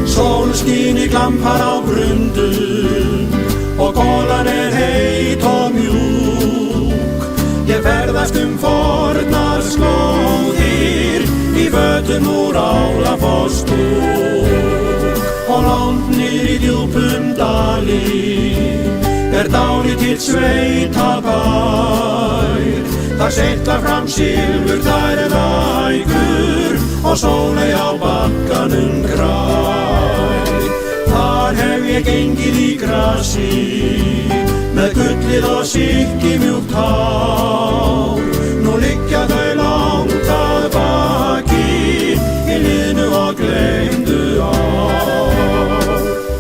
Sólskín glampar á grundum og golan heit og mjúk. Ég ferðast fornar slóðir í fötum úr Álafossdúk og langt niður í djúpum dali dálítill sveitabær. Þar sigla fram silfurþær lækur og sóley á bakkanum grær. Þar hef ég gengið í grasi með gullið og silki mjúkt hár. Nú liggja þau langt að baki í liðnu og gleymdu ár.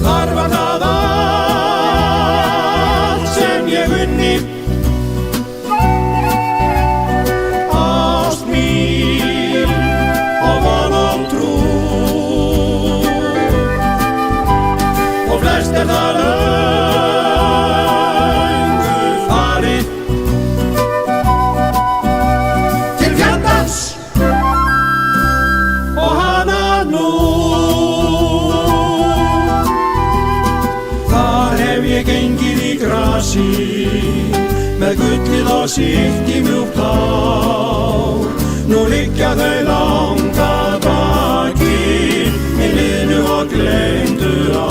Þar var það allt sem ég unni, ást mín og von og trú, og flest það löngu farið til fjandans og hana nú. Þar hef ég gengið í grasi með gullið og silki mjúkt hár. Nú liggja þau langt að baki í liðnu og gleymdu ár.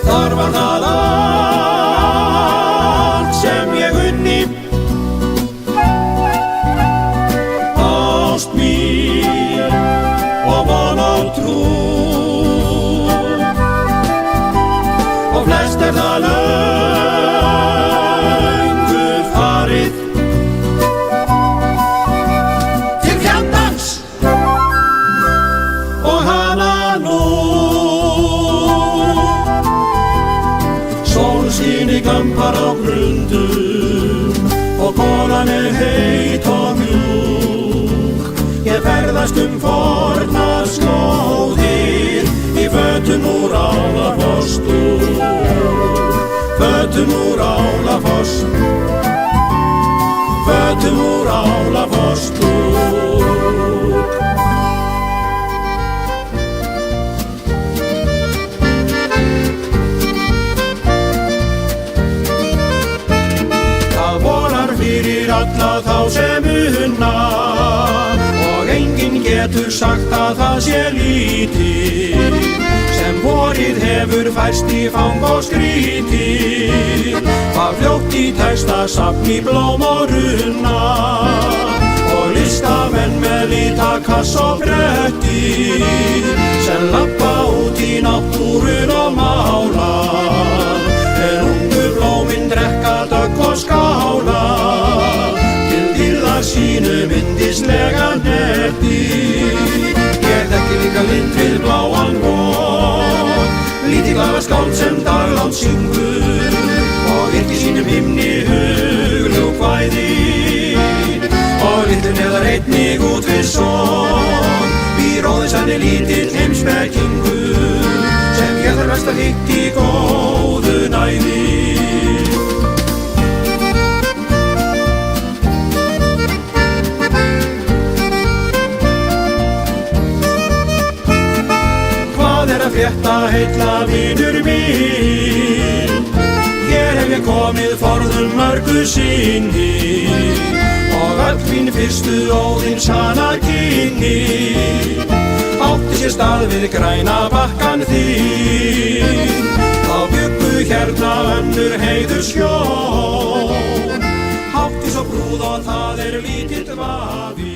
Þar var það allt sem ég unni, ást mín og von og trú, og flest það löngu farið til fjandans og hana nú. Sólskín glampar á grundum og golan heit og mjúk. Ég ferðast fornar slóðir í fötum úr Álafossdúk, fötum úr Álafoss, fötum úr Álafossdúk. Það vonar fyrir alla þá sem unna og enginn getur sagt að það sé lítið, sem vorið hefur færst í fang og skrítið. Var fljótt í textasafn í blóm og runna og listamenn með litakass og bretti sem labba út í náttúrun og mála, en ungu blómin drekka dögg og skála til dýrðar sínum yndislega netti. Ég þekki líka lind við bláan von, lítið glaða skáld sem daglangt syngur og yrkir sínum himni hugljúf kvæði, og litlun eðar einnig út við son býr óðins henni lítill heimspekingur sem ég þarf mest að hitta í góðu næði. Hvað að frétta heilla vinur minn? Hér hef ég komið forðum mörgu sinni og öll mín fyrstu óðins hana kynni átti sér stað við græna bakkan þinn. Þá bjuggu hérna önnur heiðurshjón, hátt í svo brúð og það lítill vafi.